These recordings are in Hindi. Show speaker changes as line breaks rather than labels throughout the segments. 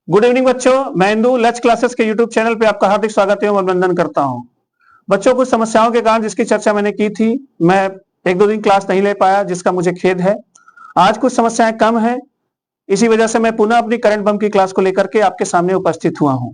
गुड इवनिंग बच्चों, मैं इंदू लच क्लासेस के यूट्यूब चैनल पे आपका हार्दिक स्वागत एवं अभिनंदन करता हूं। बच्चों, कुछ समस्याओं के कारण जिसकी चर्चा मैंने की थी, मैं एक दो दिन क्लास नहीं ले पाया, जिसका मुझे खेद है। आज कुछ समस्याएं कम हैं, इसी वजह से मैं पुनः अपनी करंट बम की क्लास को लेकर के आपके सामने उपस्थित हुआ हूं।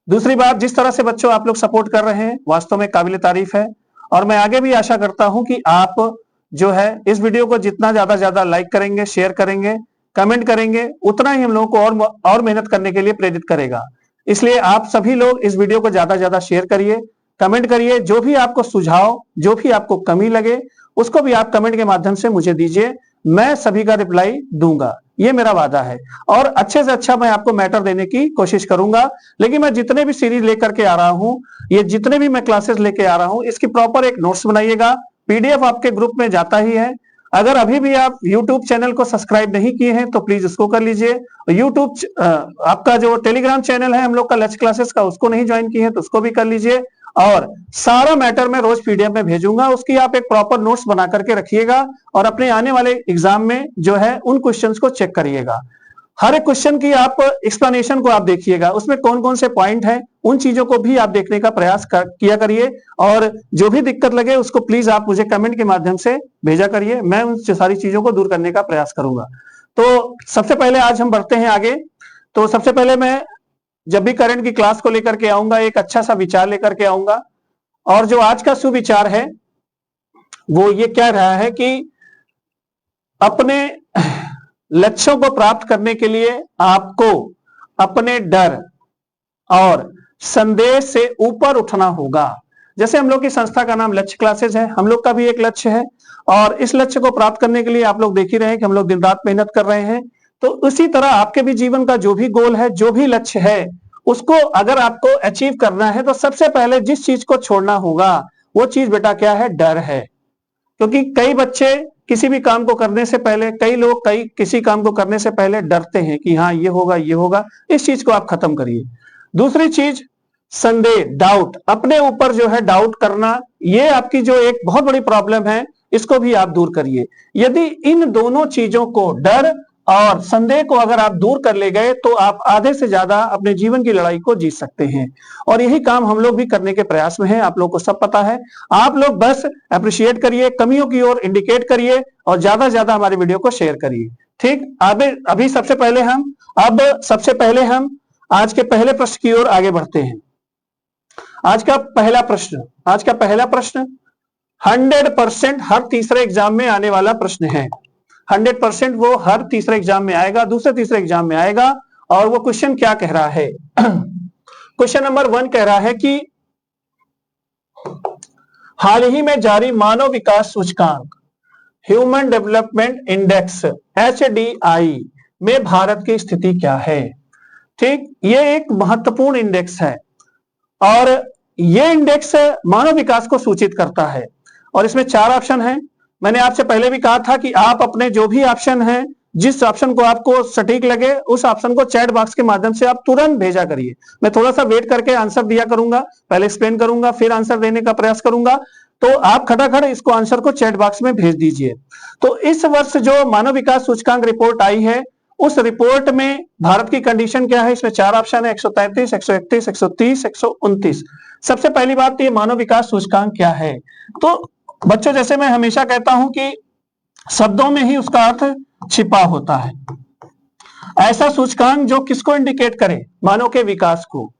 दूसरी बात, जिस तरह से बच्चों आप लोग सपोर्ट कर रहे हैं, वास्तव में काबिल तारीफ है। और मैं आगे भी आशा करता हूं कि आप जो है इस वीडियो को जितना ज्यादा लाइक करेंगे, शेयर करेंगे, कमेंट करेंगे, उतना ही हम लोगों को और मेहनत करने के लिए प्रेरित करेगा। इसलिए आप सभी लोग इस वीडियो को ज्यादा शेयर करिए, कमेंट करिए। जो भी आपको सुझाव, जो भी आपको कमी लगे, उसको भी आप कमेंट के माध्यम से मुझे दीजिए। मैं सभी का रिप्लाई दूंगा, ये मेरा वादा है। और अच्छे से अच्छा मैं आपको मैटर देने की कोशिश करूंगा। लेकिन मैं जितने भी सीरीज लेकर के आ रहा हूं, ये जितने भी मैं क्लासेस लेके आ रहा हूं, इसकी प्रॉपर एक नोट्स बनाइएगा। पीडीएफ आपके ग्रुप में जाता ही है। अगर अभी भी आप YouTube चैनल को सब्सक्राइब नहीं किए हैं तो प्लीज उसको कर लीजिए। YouTube आपका जो टेलीग्राम चैनल है हम लोग का लच क्लासेस का, उसको नहीं ज्वाइन किए हैं तो उसको भी कर लीजिए। और सारा मैटर मैं रोज पीडीएफ में भेजूंगा, उसकी आप एक प्रॉपर नोट्स बना करके रखिएगा और अपने आने वाले एग्जाम में जो है उन क्वेश्चंस को चेक करिएगा। हर एक क्वेश्चन की आप एक्सप्लेनेशन को आप देखिएगा, उसमें कौन कौन से पॉइंट हैं, उन चीजों को भी आप देखने का प्रयास किया करिए। और जो भी दिक्कत लगे उसको प्लीज आप मुझे कमेंट के माध्यम से भेजा करिए, मैं उन सारी चीजों को दूर करने का प्रयास करूंगा। तो सबसे पहले आज हम बढ़ते हैं आगे। तो सबसे पहले मैं जब भी करंट की क्लास को लेकर के आऊंगा, एक अच्छा सा विचार लेकर के आऊंगा। और जो आज का सुविचार है वो ये कह रहा है कि अपने लक्ष्यों को प्राप्त करने के लिए आपको अपने डर और संदेह से ऊपर उठना होगा। जैसे हम लोग की संस्था का नाम लक्ष्य क्लासेस है, हम लोग का भी एक लक्ष्य है। और इस लक्ष्य को प्राप्त करने के लिए आप लोग देख ही रहे हैं कि हम लोग दिन रात मेहनत कर रहे हैं। तो उसी तरह आपके भी जीवन का जो भी गोल है, जो भी लक्ष्य है, उसको अगर आपको अचीव करना है तो सबसे पहले जिस चीज को छोड़ना होगा वो चीज बेटा क्या है? डर है। क्योंकि कई बच्चे किसी भी काम को करने से पहले, कई किसी काम को करने से पहले डरते हैं कि हाँ ये होगा, ये होगा। इस चीज को आप खत्म करिए। दूसरी चीज, संदेह, डाउट, अपने ऊपर जो है डाउट करना, ये आपकी जो एक बहुत बड़ी प्रॉब्लम है, इसको भी आप दूर करिए। यदि इन दोनों चीजों को, डर और संदेह को अगर आप दूर कर ले गए तो आप आधे से ज्यादा अपने जीवन की लड़ाई को जीत सकते हैं। और यही काम हम लोग भी करने के प्रयास में हैं, आप लोग को सब पता है। आप लोग बस अप्रिशिएट करिए, कमियों की ओर इंडिकेट करिए और ज्यादा हमारे वीडियो को शेयर करिए। ठीक, अभी सबसे पहले हम आज के पहले प्रश्न की ओर आगे बढ़ते हैं। आज का पहला प्रश्न 100% हर तीसरे एग्जाम में आने वाला प्रश्न है। 100% वो हर तीसरे एग्जाम में आएगा, दूसरे तीसरे एग्जाम में आएगा। और वो क्वेश्चन क्या कह रहा है? क्वेश्चन नंबर 1 कह रहा है कि हाल ही में जारी मानव विकास सूचकांक ह्यूमन डेवलपमेंट इंडेक्स HDI में भारत की स्थिति क्या है? ठीक, ये एक महत्वपूर्ण इंडेक्स है और ये इंडेक्स मानव विकास को सूचित करता है। और इसमें 4 ऑप्शन हैं। मैंने आपसे पहले भी कहा था कि आप अपने जो भी ऑप्शन हैं, जिस ऑप्शन को आपको सटीक लगे उस ऑप्शन को चैट बॉक्स के माध्यम से आप तुरंत भेजा करिए। मैं थोड़ा सा वेट करके आंसर दिया करूंगा, पहले एक्सप्लेन करूंगा, फिर आंसर देने का प्रयास करूंगा। तो आप खटाखट इसको आंसर को चैट बॉक्स में भेज दीजिए। तो इस वर्ष जो मानव विकास सूचकांक रिपोर्ट आई है, उस रिपोर्ट में भारत की कंडीशन क्या है? इसमें 4 ऑप्शन है, 133, 131, 130, 129। सबसे पहली बात, ये मानव विकास सूचकांक क्या है? तो बच्चों, जैसे मैं हमेशा कहता हूं कि शब्दों में ही उसका अर्थ छिपा होता है। ऐसा सूचकांक जो किसको इंडिकेट करे? मानव के विकास को।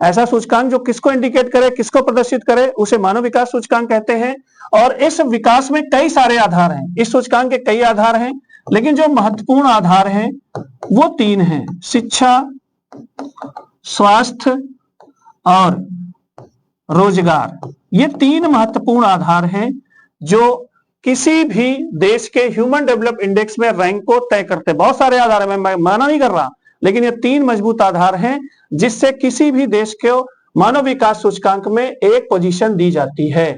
ऐसा सूचकांक जो किसको इंडिकेट करे, किसको प्रदर्शित करे, उसे मानव विकास सूचकांक कहते हैं। और इस विकास में कई सारे आधार हैं, इस सूचकांक के कई आधार हैं, लेकिन जो महत्वपूर्ण आधार हैं वो 3 हैं: शिक्षा, स्वास्थ्य और रोजगार। ये 3 महत्वपूर्ण आधार हैं जो किसी भी देश के ह्यूमन डेवलप इंडेक्स में रैंक को तय करते हैं। बहुत सारे आधार हैं, मैं माना नहीं कर रहा, लेकिन ये 3 मजबूत आधार हैं जिससे किसी भी देश को मानव विकास सूचकांक में एक पोजीशन दी जाती है।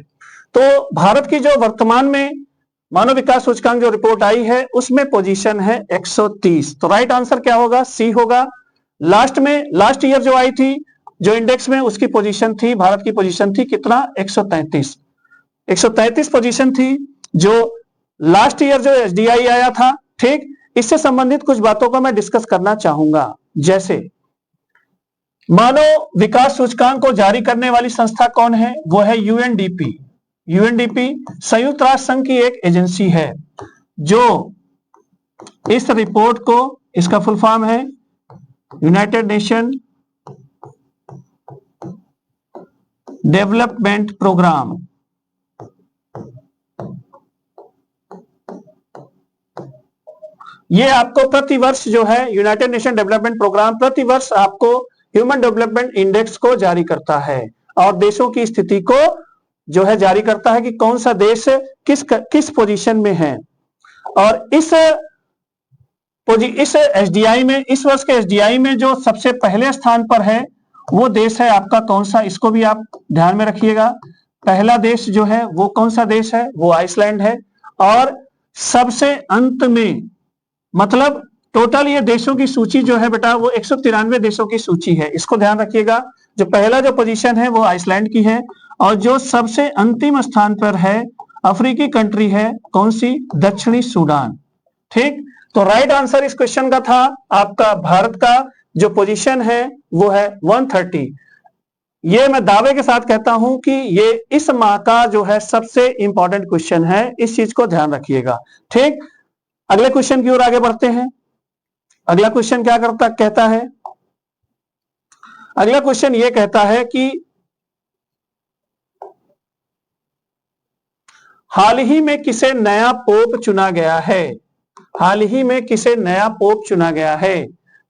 तो भारत की जो वर्तमान में मानव विकास सूचकांक जो रिपोर्ट आई है उसमें पोजीशन है 130। तो राइट आंसर क्या होगा? सी होगा। लास्ट ईयर जो आई थी जो इंडेक्स में, उसकी पोजीशन थी, भारत की पोजीशन थी कितना? 133 पोजीशन थी जो लास्ट ईयर जो HDI आया था। ठीक, इससे संबंधित कुछ बातों को मैं डिस्कस करना चाहूंगा। जैसे मानव विकास सूचकांक को जारी करने वाली संस्था कौन है? वो है यूएनडीपी। यूएनडीपी संयुक्त राष्ट्र संघ की एक एजेंसी है जो इस रिपोर्ट को, इसका फुल फॉर्म है यूनाइटेड नेशन डेवलपमेंट प्रोग्राम, ये आपको प्रतिवर्ष जो है यूनाइटेड नेशन डेवलपमेंट प्रोग्राम प्रतिवर्ष आपको ह्यूमन डेवलपमेंट इंडेक्स को जारी करता है और देशों की स्थिति को जो है जारी करता है कि कौन सा देश किस पोजीशन में है। और इस एसडीआई में, इस वर्ष के एसडीआई में जो सबसे पहले स्थान पर है वो देश है आपका कौन सा, इसको भी आप ध्यान में रखिएगा। पहला देश जो है वो कौन सा देश है? वो आइसलैंड है। और सबसे अंत में, मतलब टोटल ये देशों की सूची जो है बेटा वो 193 देशों की सूची है, इसको ध्यान रखिएगा। जो पहला जो पोजीशन है वो आइसलैंड की है और जो सबसे अंतिम स्थान पर है अफ्रीकी कंट्री है कौन सी? दक्षिणी सूडान। ठीक, तो राइट आंसर इस क्वेश्चन का था आपका भारत का जो पोजीशन है वो है 130। ये मैं दावे के साथ कहता हूं कि ये इस माह का जो है सबसे इंपॉर्टेंट क्वेश्चन है, इस चीज को ध्यान रखिएगा। ठीक, अगले क्वेश्चन की ओर आगे बढ़ते हैं। अगला क्वेश्चन क्या कहता है? अगला क्वेश्चन ये कहता है कि हाल ही में किसे नया पोप चुना गया है? हाल ही में किसे नया पोप चुना गया है?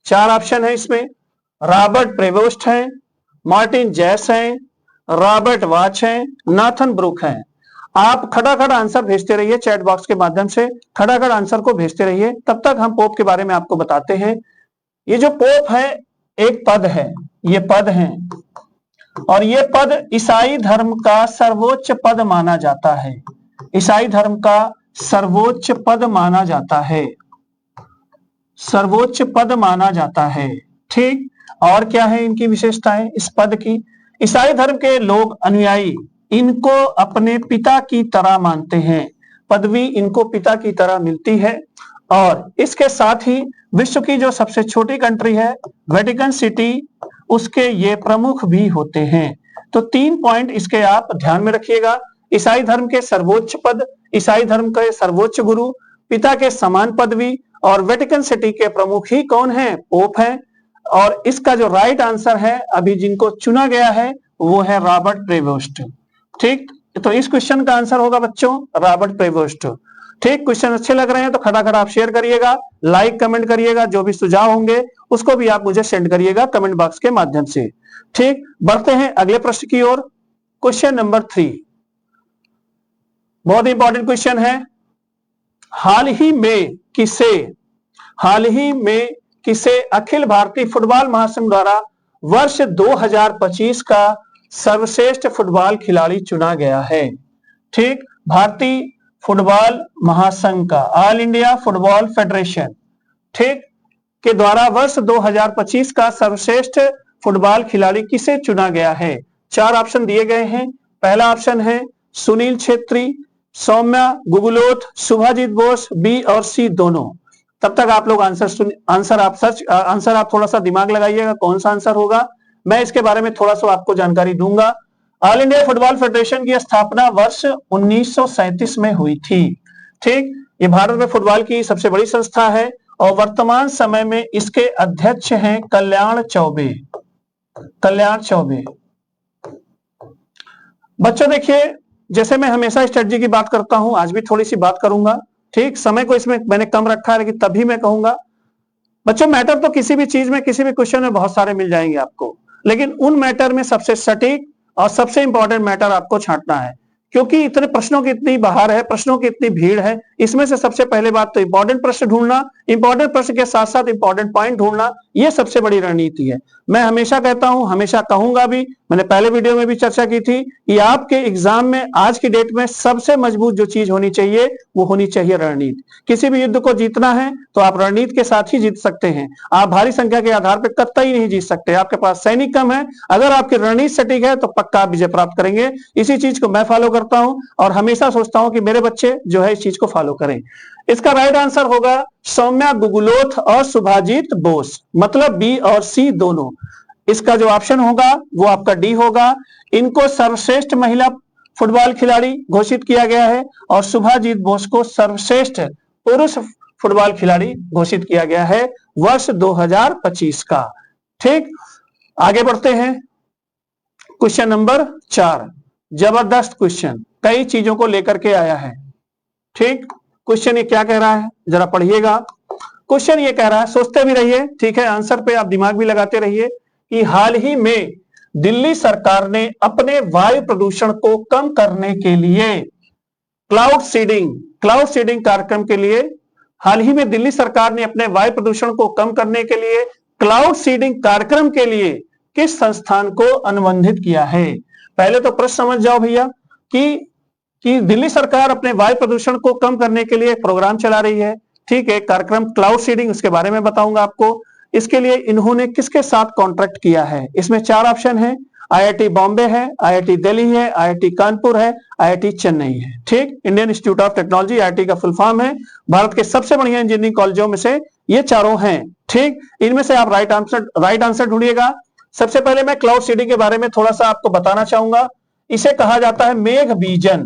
4 ऑप्शन है इसमें। रॉबर्ट प्रेवोस्ट है, मार्टिन जैस है, रॉबर्ट वाच है, नाथन ब्रुक है। आप खटाखट आंसर भेजते रहिए चैट बॉक्स के माध्यम से, खटाखट आंसर को भेजते रहिए, तब तक हम पोप के बारे में आपको बताते हैं। ये जो पोप है एक पद है, ये पद है और ये पद ईसाई धर्म का सर्वोच्च पद माना जाता है। ईसाई धर्म का सर्वोच्च पद माना जाता है, सर्वोच्च पद माना जाता है। ठीक, और क्या है इनकी विशेषताएं इस पद की? ईसाई धर्म के लोग, अनुयायी इनको अपने पिता की तरह मानते हैं, पदवी इनको पिता की तरह मिलती है। और इसके साथ ही विश्व की जो सबसे छोटी कंट्री है वेटिकन सिटी, उसके ये प्रमुख भी होते हैं। तो 3 पॉइंट इसके आप ध्यान में रखिएगा। ईसाई धर्म के सर्वोच्च पद, ईसाई धर्म के सर्वोच्च गुरु, पिता के समान पदवी और वेटिकन सिटी के प्रमुख ही कौन है? पोप है। और इसका जो राइट आंसर है अभी जिनको चुना गया है वो है रॉबर्ट प्रेवोस्ट। ठीक, तो इस क्वेश्चन का आंसर होगा बच्चों रॉबर्ट प्रेवोस्ट। ठीक, क्वेश्चन अच्छे लग रहे हैं तो खटाखट आप शेयर करिएगा, लाइक कमेंट करिएगा, जो भी सुझाव होंगे उसको भी आप मुझे सेंड करिएगा कमेंट बॉक्स के माध्यम से। ठीक, बढ़ते हैं अगले प्रश्न की ओर। क्वेश्चन नंबर 3 बहुत इंपॉर्टेंट क्वेश्चन है। हाल ही में किसे अखिल भारतीय फुटबॉल महासंघ द्वारा वर्ष 2025 का सर्वश्रेष्ठ फुटबॉल खिलाड़ी चुना गया है? ठीक, भारतीय फुटबॉल महासंघ का, ऑल इंडिया फुटबॉल फेडरेशन, ठीक, के द्वारा वर्ष 2025 का सर्वश्रेष्ठ फुटबॉल खिलाड़ी किसे चुना गया है? 4 ऑप्शन दिए गए हैं। पहला ऑप्शन है सुनील छेत्री, सौम्या गुगलोथ, शुभजीत बोस, बी और सी दोनों। तब तक आप लोग आंसर आप थोड़ा सा दिमाग लगाइएगा कौन सा आंसर होगा। मैं इसके बारे में थोड़ा सा आपको जानकारी दूंगा। ऑल इंडिया फुटबॉल फेडरेशन की स्थापना वर्ष 1937 में हुई थी। ठीक, ये भारत में फुटबॉल की सबसे बड़ी संस्था है और वर्तमान समय में इसके अध्यक्ष हैं कल्याण चौबे। कल्याण चौबे। बच्चों देखिए, जैसे मैं हमेशा स्ट्रेटजी की बात करता हूं, आज भी थोड़ी सी बात करूंगा। ठीक, समय को इसमें मैंने कम रखा है लेकिन तभी मैं कहूंगा बच्चों, मैटर तो किसी भी चीज में, किसी भी क्वेश्चन में बहुत सारे मिल जाएंगे आपको, लेकिन उन मैटर में सबसे सटीक और सबसे इंपॉर्टेंट मैटर आपको छांटना है, क्योंकि इतने प्रश्नों की इतनी बहार है, प्रश्नों की इतनी भीड़ है। इसमें से सबसे पहले बात तो इंपॉर्टेंट प्रश्न ढूंढना, इंपॉर्टेंट प्रश्न के साथ साथ इंपॉर्टेंट पॉइंट ढूंढना, ये सबसे बड़ी रणनीति है। मैं हमेशा कहता हूं, हमेशा कहूंगा भी, मैंने पहले वीडियो में भी चर्चा की थी कि आपके एग्जाम में आज की डेट में सबसे मजबूत जो चीज होनी चाहिए वो होनी चाहिए रणनीति। किसी भी युद्ध को जीतना है तो आप रणनीति के साथ ही जीत सकते हैं। आप भारी संख्या के आधार पर कतई नहीं जीत सकते। आपके पास सैनिक कम है, अगर आपकी रणनीति सटीक है तो पक्का आप विजय प्राप्त करेंगे। इसी चीज को मैं फॉलो करता हूं और हमेशा सोचता हूं कि मेरे बच्चे जो है इस चीज को फॉलो फॉलो करें। इसका राइट आंसर होगा सौम्या गुगुलोथ और शुभाजीत बोस, मतलब बी और सी दोनों। इसका जो ऑप्शन होगा वो आपका डी होगा। इनको सर्वश्रेष्ठ महिला फुटबॉल खिलाड़ी घोषित किया गया है और शुभाजीत बोस को सर्वश्रेष्ठ पुरुष फुटबॉल खिलाड़ी घोषित किया गया है वर्ष 2025 का। ठीक, आगे बढ़ते हैं। क्वेश्चन नंबर 4, जबरदस्त क्वेश्चन, कई चीजों को लेकर के आया है। ठीक, क्वेश्चन ये क्या कह रहा है जरा पढ़िएगा। क्वेश्चन ये कह रहा है, सोचते भी रहिए, ठीक है, आंसर पे आप दिमाग भी लगाते रहिए, कि हाल ही में दिल्ली सरकार ने अपने वायु प्रदूषण को कम करने के लिए क्लाउड सीडिंग कार्यक्रम के लिए, हाल ही में दिल्ली सरकार ने अपने वायु प्रदूषण को कम करने के लिए क्लाउड सीडिंग कार्यक्रम के लिए किस संस्थान को अनुबंधित किया है। पहले तो प्रश्न समझ जाओ भैया कि दिल्ली सरकार अपने वायु प्रदूषण को कम करने के लिए एक प्रोग्राम चला रही है। ठीक है, कार्यक्रम क्लाउड सीडिंग, उसके बारे में बताऊंगा आपको। इसके लिए इन्होंने किसके साथ कॉन्ट्रैक्ट किया है। इसमें 4 ऑप्शन है, आईआईटी बॉम्बे है, आईआईटी दिल्ली है, आईआईटी कानपुर है, आईआईटी चेन्नई है। ठीक, Indian institute of technology, IIT का फुल फॉर्म है। भारत के सबसे बढ़िया इंजीनियरिंग कॉलेजों में से ये चारों हैं। ठीक, इनमें से आप राइट आंसर ढूंढिएगा। सबसे पहले मैं क्लाउड सीडिंग के बारे में थोड़ा सा आपको बताना चाहूंगा। इसे कहा जाता है मेघ बीजन।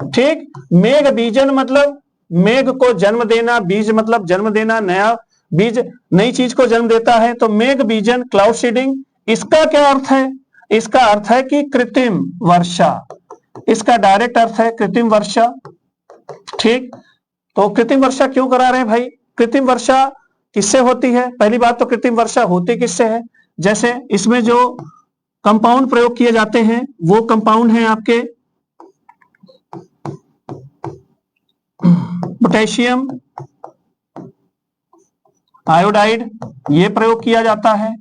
ठीक, मेघ बीजन मतलब मेघ को जन्म देना, बीज मतलब जन्म देना, नया बीज नई चीज को जन्म देता है, तो मेघ बीजन क्लाउड सीडिंग। इसका क्या अर्थ है? इसका अर्थ है कि कृत्रिम वर्षा, इसका डायरेक्ट अर्थ है कृत्रिम वर्षा। ठीक, तो कृत्रिम वर्षा क्यों करा रहे हैं भाई? कृत्रिम वर्षा किससे होती है? पहली बात तो कृत्रिम वर्षा होती किससे है? जैसे इसमें जो कंपाउंड प्रयोग किए जाते हैं वो कंपाउंड है आपके पोटेशियम आयोडाइड, ये प्रयोग किया जाता है।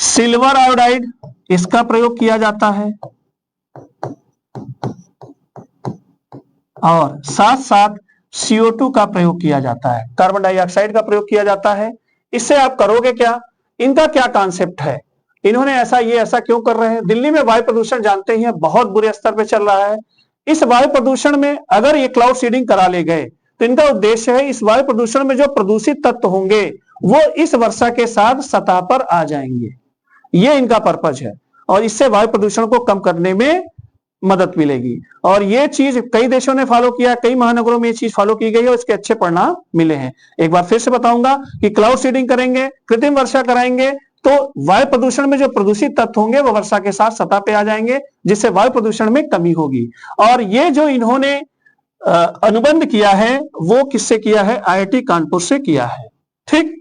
सिल्वर आयोडाइड, इसका प्रयोग किया जाता है। और साथ साथ CO2 का प्रयोग किया जाता है, कार्बन डाइऑक्साइड का प्रयोग किया जाता है। इससे आप करोगे क्या? इनका क्या कॉन्सेप्ट है? इन्होंने ऐसा क्यों कर रहे हैं? दिल्ली में वायु प्रदूषण जानते ही हैं बहुत बुरे स्तर पे चल रहा है। इस वायु प्रदूषण में अगर ये क्लाउड सीडिंग करा ले गए तो इनका उद्देश्य है इस वायु प्रदूषण में जो प्रदूषित तत्व होंगे वो इस वर्षा के साथ सतह पर आ जाएंगे। ये इनका पर्पज है और इससे वायु प्रदूषण को कम करने में मदद मिलेगी। और ये चीज कई देशों ने फॉलो किया, कई महानगरों में ये चीज फॉलो की गई है और इसके अच्छे परिणाम मिले हैं। एक बार फिर से बताऊंगा कि क्लाउड सीडिंग करेंगे, कृत्रिम वर्षा कराएंगे तो वायु प्रदूषण में जो प्रदूषित तत्व होंगे वो वर्षा के साथ सतह पे आ जाएंगे, जिससे वायु प्रदूषण में कमी होगी। और ये जो इन्होंने अनुबंध किया है वो किससे किया है? आईआईटी कानपुर से किया है। ठीक,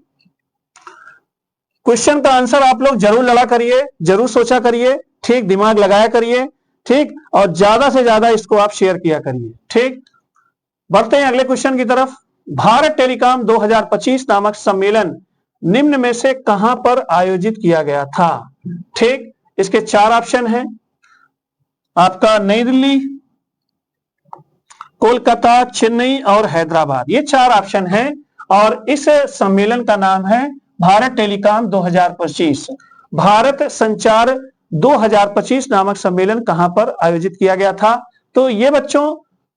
क्वेश्चन का आंसर आप लोग जरूर लड़ा करिए, जरूर सोचा करिए, ठीक, दिमाग लगाया करिए, ठीक, और ज्यादा से ज्यादा इसको आप शेयर किया करिए। ठीक, बढ़ते हैं अगले क्वेश्चन की तरफ। भारत टेलीकॉम 2025 नामक सम्मेलन निम्न में से कहां पर आयोजित किया गया था? ठीक, इसके 4 ऑप्शन हैं आपका, नई दिल्ली, कोलकाता, चेन्नई और हैदराबाद, ये 4 ऑप्शन हैं। और इस सम्मेलन का नाम है भारत टेलीकॉम 2025। भारत संचार 2025 नामक सम्मेलन कहां पर आयोजित किया गया था? तो ये बच्चों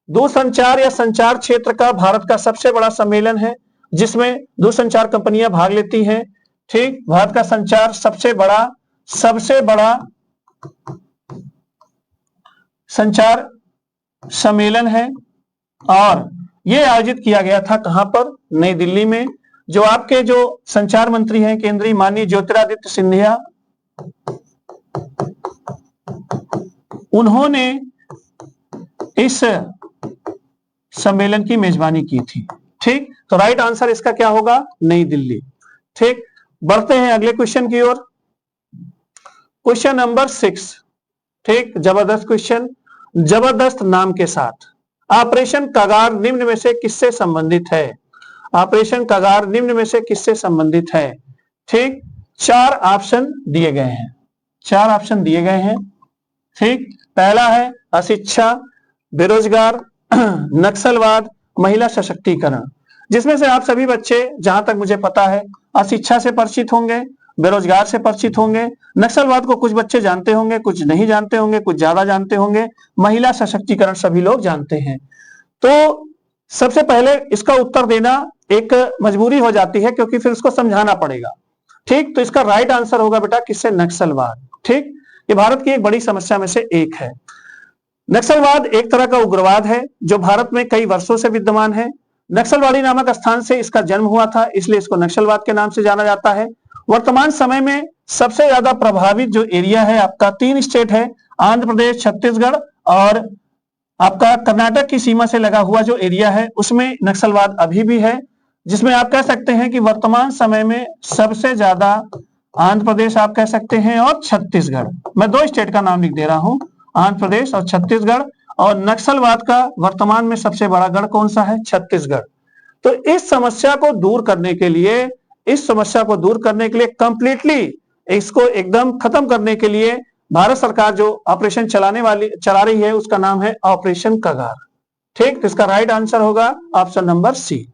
दूरसंचार या संचार क्षेत्र का भारत का सबसे बड़ा सम्मेलन है जिसमें दूरसंचार कंपनियां भाग लेती हैं। ठीक, भारत का संचार सबसे बड़ा संचार सम्मेलन है और यह आयोजित किया गया था कहां पर? नई दिल्ली में। जो आपके जो संचार मंत्री हैं केंद्रीय माननीय ज्योतिरादित्य सिंधिया, उन्होंने इस सम्मेलन की मेजबानी की थी। ठीक, तो राइट आंसर इसका क्या होगा? नई दिल्ली। ठीक, बढ़ते हैं अगले क्वेश्चन की ओर। Question number 6। ठीक, जबरदस्त क्वेश्चन, जबरदस्त नाम के साथ। ऑपरेशन कगार निम्न में से किससे संबंधित है? ऑपरेशन कगार निम्न में से किससे संबंधित है? ठीक, 4 ऑप्शन दिए गए हैं, 4 ऑप्शन दिए गए हैं। ठीक, पहला है अशिक्षा, बेरोजगार, नक्सलवाद, महिला सशक्तिकरण। जिसमें से आप सभी बच्चे जहां तक मुझे पता है अशिक्षा से परिचित होंगे बेरोजगार से परिचित होंगे। नक्सलवाद को कुछ बच्चे जानते होंगे, कुछ नहीं जानते होंगे, कुछ ज्यादा जानते होंगे। महिला सशक्तिकरण सभी लोग जानते हैं। तो सबसे पहले इसका उत्तर देना एक मजबूरी हो जाती है, क्योंकि फिर उसको समझाना पड़ेगा। ठीक, तो इसका राइट आंसर होगा बेटा किससे? नक्सलवाद। ठीक, ये भारत की एक बड़ी समस्या में से एक है। नक्सलवाद एक तरह का उग्रवाद है जो भारत में कई वर्षों से विद्यमान है। नक्सलवाड़ी नामक स्थान से इसका जन्म हुआ था, इसलिए इसको नक्सलवाद के नाम से जाना जाता है। वर्तमान समय में सबसे ज्यादा प्रभावित जो एरिया है आपका 3 स्टेट है, आंध्र प्रदेश, छत्तीसगढ़ और आपका कर्नाटक की सीमा से लगा हुआ जो एरिया है उसमें नक्सलवाद अभी भी है, जिसमें आप कह सकते हैं कि वर्तमान समय में सबसे ज्यादा आंध्र प्रदेश आप कह सकते हैं और छत्तीसगढ़। मैं 2 स्टेट का नाम लिख दे रहा हूं, आंध्र प्रदेश और छत्तीसगढ़। और नक्सलवाद का वर्तमान में सबसे बड़ा गढ़ कौन सा है? छत्तीसगढ़। तो इस समस्या को दूर करने के लिए कंप्लीटली इसको एकदम खत्म करने के लिए भारत सरकार जो ऑपरेशन चला रही है उसका नाम है ऑपरेशन कगार। ठीक, तो इसका राइट आंसर होगा ऑप्शन नंबर सी।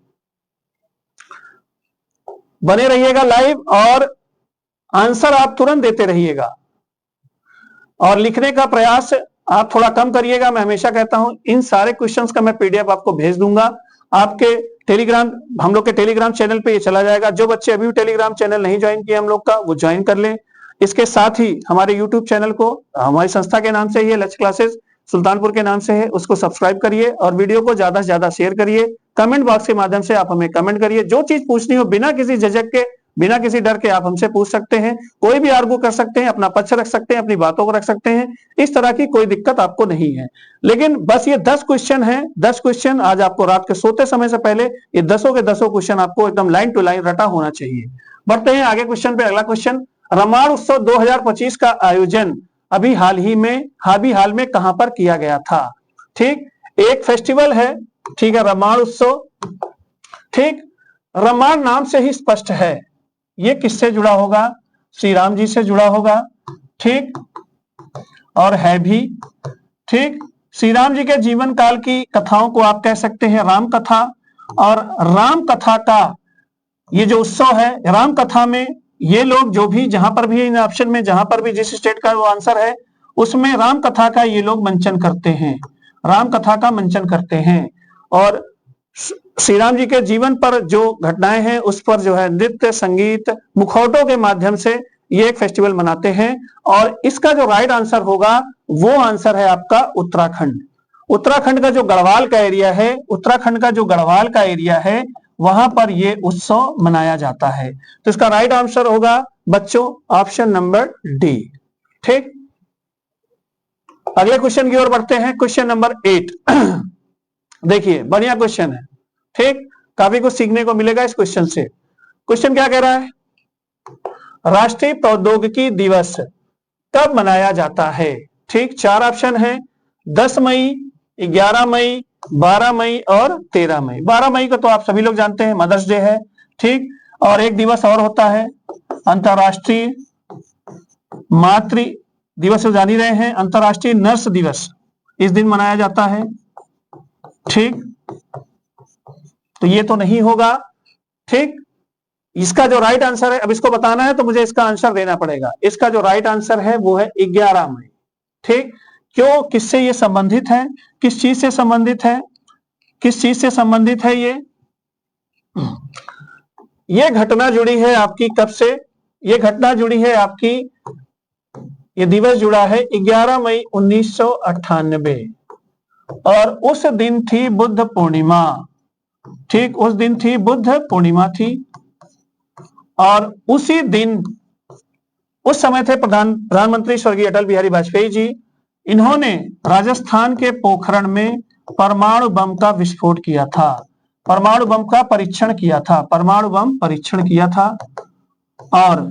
बने रहिएगा लाइव और आंसर आप तुरंत देते रहिएगा और लिखने का प्रयास आप थोड़ा कम करिएगा। मैं हमेशा कहता हूं इन सारे क्वेश्चंस का मैं पीडीएफ आपको भेज दूंगा आपके टेलीग्राम, हम लोग के टेलीग्राम चैनल पे ये चला जाएगा। जो बच्चे अभी भी टेलीग्राम चैनल नहीं ज्वाइन किए हम लोग का, वो ज्वाइन कर लें। इसके साथ ही हमारे यूट्यूब चैनल को हमारी संस्था के नाम से ही है, लक्ष्य क्लासेस सुल्तानपुर के नाम से है, उसको सब्सक्राइब करिए और वीडियो को ज्यादा से ज्यादा शेयर करिए। कमेंट बॉक्स के माध्यम से आप हमें कमेंट करिए, जो चीज पूछनी हो बिना किसी झिझक के, बिना किसी डर के आप हमसे पूछ सकते हैं। कोई भी आर्गू कर सकते हैं, अपना पक्ष रख सकते हैं, अपनी बातों को रख सकते हैं, इस तरह की कोई दिक्कत आपको नहीं है। लेकिन बस ये 10 क्वेश्चन है, 10 क्वेश्चन आज आपको रात के सोते समय से पहले ये 10 के 10 क्वेश्चन आपको एकदम लाइन टू लाइन रटा होना चाहिए। बढ़ते हैं आगे क्वेश्चन पे। अगला क्वेश्चन, रामायण उत्सव 2025 का आयोजन अभी हाल में कहां पर किया गया था? ठीक, एक फेस्टिवल है, ठीक है, रामायण उत्सव। ठीक, रामायण नाम से ही स्पष्ट है ये किससे जुड़ा होगा? श्री राम जी से जुड़ा होगा। ठीक, और है भी। ठीक, श्री राम जी के जीवन काल की कथाओं को आप कह सकते हैं राम कथा। और राम कथा का ये जो उत्सव है, राम कथा में ये लोग जो भी जहां पर भी इन ऑप्शन में जहां पर भी जिस स्टेट का वो आंसर है उसमें राम कथा का ये लोग मंचन करते हैं, राम कथा का मंचन करते हैं। और श्री राम जी के जीवन पर जो घटनाएं हैं उस पर जो है नृत्य, संगीत, मुखौटों के माध्यम से ये एक फेस्टिवल मनाते हैं। और इसका जो राइट आंसर होगा वो आंसर है आपका उत्तराखंड। उत्तराखंड का जो गढ़वाल का एरिया है, उत्तराखंड का जो गढ़वाल का एरिया है वहां पर ये उत्सव मनाया जाता है। तो इसका राइट आंसर होगा बच्चों ऑप्शन नंबर डी। ठीक, अगले क्वेश्चन की ओर बढ़ते हैं। क्वेश्चन नंबर 8 देखिए बढ़िया क्वेश्चन है। ठीक, काफी कुछ सीखने को मिलेगा इस क्वेश्चन से। क्वेश्चन क्या कह रहा है? राष्ट्रीय प्रौद्योगिकी दिवस कब मनाया जाता है? ठीक, 4 ऑप्शन है, 10 मई, 11 मई, 12 मई और 13 मई। 12 मई को तो आप सभी लोग जानते हैं मदर्स डे है। ठीक, और एक दिवस और होता है अंतरराष्ट्रीय मातृ दिवस, जान ही रहे हैं, अंतरराष्ट्रीय नर्स दिवस इस दिन मनाया जाता है। ठीक, तो ये तो नहीं होगा। ठीक, इसका जो राइट आंसर है, अब इसको बताना है तो मुझे इसका आंसर देना पड़ेगा। इसका जो राइट आंसर है वो है 11 मई। ठीक, क्यों, किससे ये संबंधित है? किस चीज से संबंधित है? किस चीज से संबंधित है ये घटना जुड़ी है आपकी कब से? ये घटना जुड़ी है आपकी, ये दिवस जुड़ा है 11 मई 1998 और उस दिन थी बुद्ध पूर्णिमा। ठीक, उस दिन थी बुद्ध पूर्णिमा थी। और उसी दिन उस समय थे प्रधानमंत्री स्वर्गीय अटल बिहारी वाजपेयी जी। इन्होंने राजस्थान के पोखरण में परमाणु बम का विस्फोट किया था, परमाणु बम का परीक्षण किया था, परमाणु बम परीक्षण किया था। और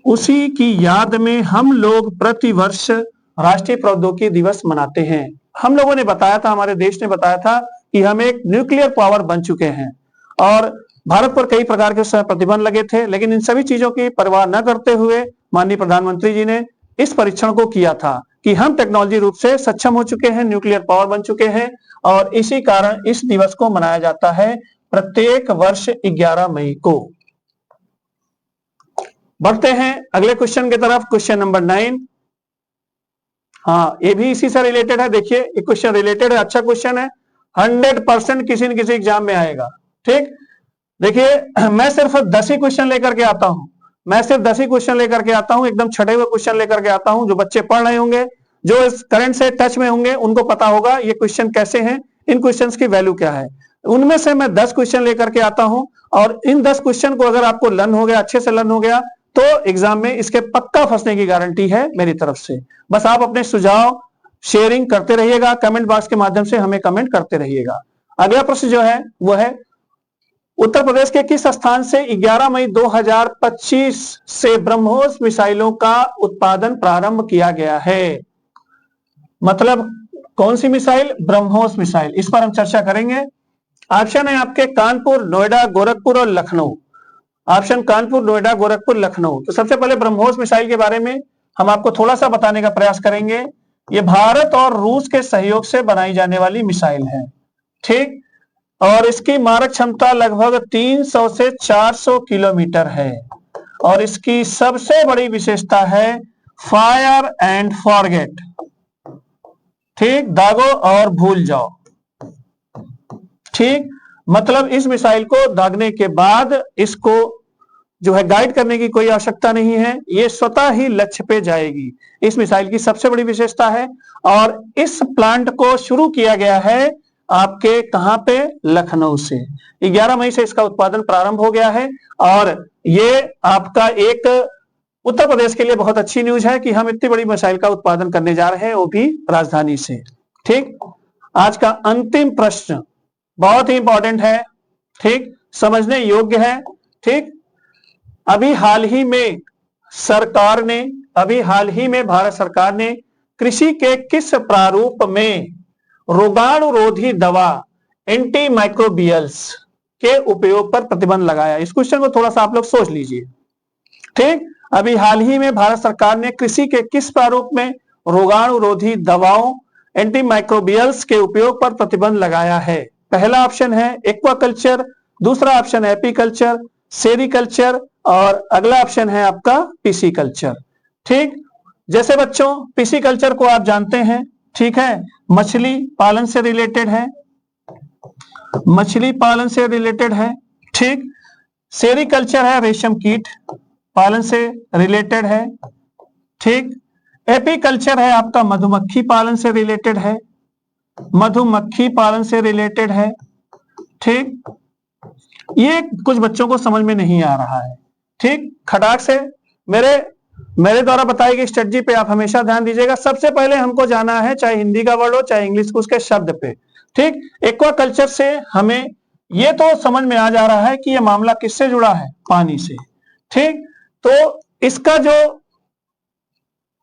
उसी की याद में हम लोग प्रतिवर्ष राष्ट्रीय प्रौद्योगिकी दिवस मनाते हैं। हम लोगों ने बताया था, हमारे देश ने बताया था कि हम एक न्यूक्लियर पावर बन चुके हैं और भारत पर कई प्रकार के प्रतिबंध लगे थे, लेकिन इन सभी चीजों की परवाह न करते हुए माननीय प्रधानमंत्री जी ने इस परीक्षण को किया था कि हम टेक्नोलॉजी रूप से सक्षम हो चुके हैं, न्यूक्लियर पावर बन चुके हैं। और इसी कारण इस दिवस को मनाया जाता है प्रत्येक वर्ष 11 मई को। बढ़ते हैं अगले क्वेश्चन की तरफ, क्वेश्चन नंबर 9। हाँ, ये भी इसी से रिलेटेड है। देखिए ये क्वेश्चन रिलेटेड है, अच्छा क्वेश्चन है, 100% किसी न किसी एग्जाम में आएगा। ठीक, देखिए मैं सिर्फ 10 ही क्वेश्चन लेकर के आता हूं, मैं सिर्फ 10 ही क्वेश्चन लेकर के आता हूं, एकदम छठे हुए क्वेश्चन लेकर के आता हूं। जो बच्चे पढ़ रहे होंगे, जो इस करंट से टच में होंगे, उनको पता होगा ये क्वेश्चन कैसे हैं, इन क्वेश्चंस की वैल्यू क्या है। उनमें से मैं 10 क्वेश्चन लेकर के आता हूं, और इन 10 क्वेश्चन को अगर आपको लर्न हो गया, अच्छे से लर्न हो गया, तो एग्जाम में इसके पक्का फंसने की गारंटी है मेरी तरफ से। बस आप अपने सुझाव शेयरिंग करते रहिएगा, कमेंट बॉक्स के माध्यम से हमें कमेंट करते रहिएगा। अगला प्रश्न जो है वो है, उत्तर प्रदेश के किस स्थान से 11 मई 2025 से ब्रह्मोस मिसाइलों का उत्पादन प्रारंभ किया गया है। मतलब कौन सी मिसाइल? ब्रह्मोस मिसाइल। इस पर हम चर्चा करेंगे। ऑप्शन है आपके कानपुर, नोएडा, गोरखपुर और लखनऊ। ऑप्शन कानपुर, नोएडा, गोरखपुर, लखनऊ। तो सबसे पहले ब्रह्मोस मिसाइल के बारे में हम आपको थोड़ा सा बताने का प्रयास करेंगे। ये भारत और रूस के सहयोग से बनाई जाने वाली मिसाइल है। ठीक, और इसकी मारक क्षमता लगभग 300 से 400 किलोमीटर है, और इसकी सबसे बड़ी विशेषता है फायर एंड फॉरगेट। ठीक, दागो और भूल जाओ। ठीक, मतलब इस मिसाइल को दागने के बाद इसको जो है गाइड करने की कोई आवश्यकता नहीं है, ये स्वतः ही लक्ष्य पे जाएगी। इस मिसाइल की सबसे बड़ी विशेषता है। और इस प्लांट को शुरू किया गया है आपके कहां पे? लखनऊ से। 11 मई से इसका उत्पादन प्रारंभ हो गया है, और ये आपका एक उत्तर प्रदेश के लिए बहुत अच्छी न्यूज है कि हम इतनी बड़ी मिसाइल का उत्पादन करने जा रहे हैं, वो भी राजधानी से। ठीक, आज का अंतिम प्रश्न बहुत ही इंपॉर्टेंट है। ठीक, समझने योग्य है। ठीक, अभी हाल ही में भारत सरकार ने कृषि के किस प्रारूप में रोगाणुरोधी दवा एंटी माइक्रोबियल्स के उपयोग पर प्रतिबंध लगाया? इस क्वेश्चन को थोड़ा सा आप लोग सोच लीजिए। ठीक, अभी हाल ही में भारत सरकार ने कृषि के किस प्रारूप में रोगाणुरोधी दवाओं एंटी माइक्रोबियल्स के उपयोग पर प्रतिबंध लगाया है? पहला ऑप्शन है एक्वाकल्चर, दूसरा ऑप्शन है एपीकल्चर, सेरिकल्चर, और अगला ऑप्शन है आपका पिसीकल्चर। ठीक, जैसे बच्चों पिसीकल्चर को आप जानते हैं, ठीक है, मछली पालन से रिलेटेड है, मछली पालन से रिलेटेड है। ठीक, सेरिकल्चर है रेशम कीट पालन से रिलेटेड है। ठीक, एपीकल्चर है आपका मधुमक्खी पालन से रिलेटेड है, मधुमक्खी पालन से रिलेटेड है। ठीक, ये कुछ बच्चों को समझ में नहीं आ रहा है। ठीक, खटाक से मेरे द्वारा बताई गई स्ट्रेटजी पे आप हमेशा ध्यान दीजिएगा। सबसे पहले हमको जाना है, चाहे हिंदी का वर्ड हो चाहे इंग्लिश को, उसके शब्द पे। ठीक, एक्वाकल्चर से हमें ये तो समझ में आ जा रहा है कि ये मामला किससे जुड़ा है? पानी से। ठीक, तो इसका जो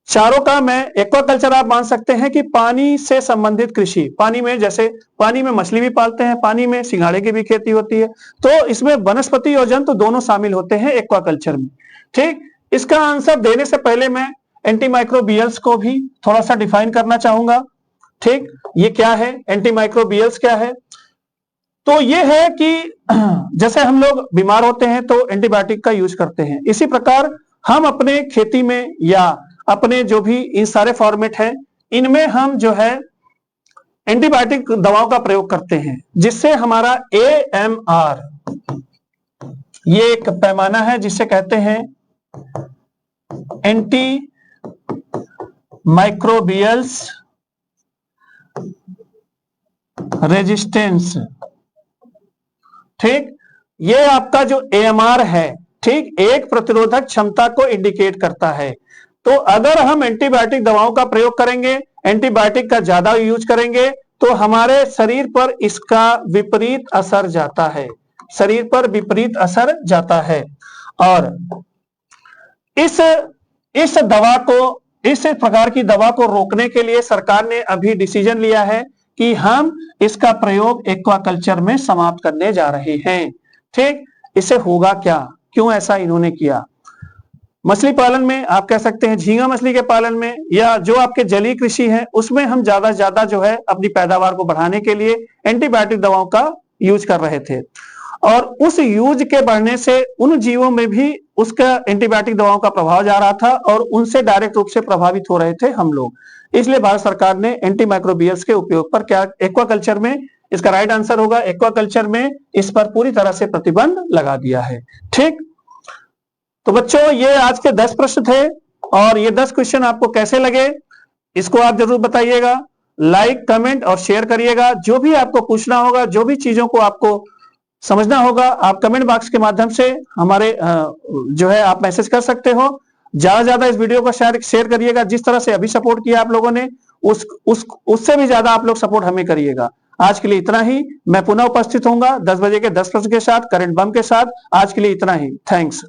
चारों का मैं एक्वाकल्चर आप मान सकते हैं कि पानी से संबंधित कृषि, पानी में जैसे पानी में मछली भी पालते हैं, पानी में सिंघाड़े की भी खेती होती है, तो इसमें वनस्पति और जंतु दोनों शामिल होते हैं एक्वाकल्चर में। ठीक, इसका आंसर देने से पहले मैं एंटीमाइक्रोबियल्स को भी थोड़ा सा डिफाइन करना चाहूंगा। ठीक, ये क्या है? एंटीमाइक्रोबियल्स क्या है? तो ये है कि जैसे हम लोग बीमार होते हैं तो एंटीबायोटिक का यूज करते हैं, इसी प्रकार हम अपने खेती में या अपने जो भी इन सारे फॉर्मेट हैं, इनमें हम जो है एंटीबायोटिक दवाओं का प्रयोग करते हैं, जिससे हमारा AMR, ये एक पैमाना है जिसे कहते हैं एंटी माइक्रोबियल्स रेजिस्टेंस। ठीक, ये आपका जो AMR है, ठीक, एक प्रतिरोधक क्षमता को इंडिकेट करता है। तो अगर हम एंटीबायोटिक दवाओं का प्रयोग करेंगे, एंटीबायोटिक का ज्यादा यूज करेंगे, तो हमारे शरीर पर इसका विपरीत असर जाता है, शरीर पर विपरीत असर जाता है। और इस दवा को, इस प्रकार की दवा को रोकने के लिए सरकार ने अभी डिसीजन लिया है कि हम इसका प्रयोग एक्वाकल्चर में समाप्त करने जा रहे हैं। ठीक, इससे होगा क्या? क्यों ऐसा इन्होंने किया? मछली पालन में आप कह सकते हैं, झींगा मछली के पालन में, या जो आपके जलीय कृषि है उसमें हम ज्यादा से ज्यादा जो है अपनी पैदावार को बढ़ाने के लिए एंटीबायोटिक दवाओं का यूज कर रहे थे। और उस यूज के बढ़ने से उन जीवों में भी उसका एंटीबायोटिक दवाओं का प्रभाव जा रहा था और उनसे डायरेक्ट रूप से प्रभावित हो रहे थे हम लोग। इसलिए भारत सरकार ने एंटी माइक्रोबियल्स के उपयोग पर क्या एक्वाकल्चर में, इसका राइट आंसर होगा एक्वाकल्चर में, इस पर पूरी तरह से प्रतिबंध लगा दिया है। ठीक, तो बच्चों ये आज के 10 प्रश्न थे और ये 10 क्वेश्चन आपको कैसे लगे इसको आप जरूर बताइएगा। लाइक, कमेंट और शेयर करिएगा। जो भी आपको पूछना होगा, जो भी चीजों को आपको समझना होगा, आप कमेंट बॉक्स के माध्यम से हमारे जो है आप मैसेज कर सकते हो। ज्यादा से ज्यादा इस वीडियो को शेयर करिएगा। जिस तरह से अभी सपोर्ट किया आप लोगों ने, उससे भी ज्यादा आप लोग सपोर्ट हमें करिएगा। आज के लिए इतना ही। मैं पुनः उपस्थित होऊंगा 10 बजे के 10 प्रश्न के साथ, करंट बम के साथ। आज के लिए इतना ही। थैंक्स।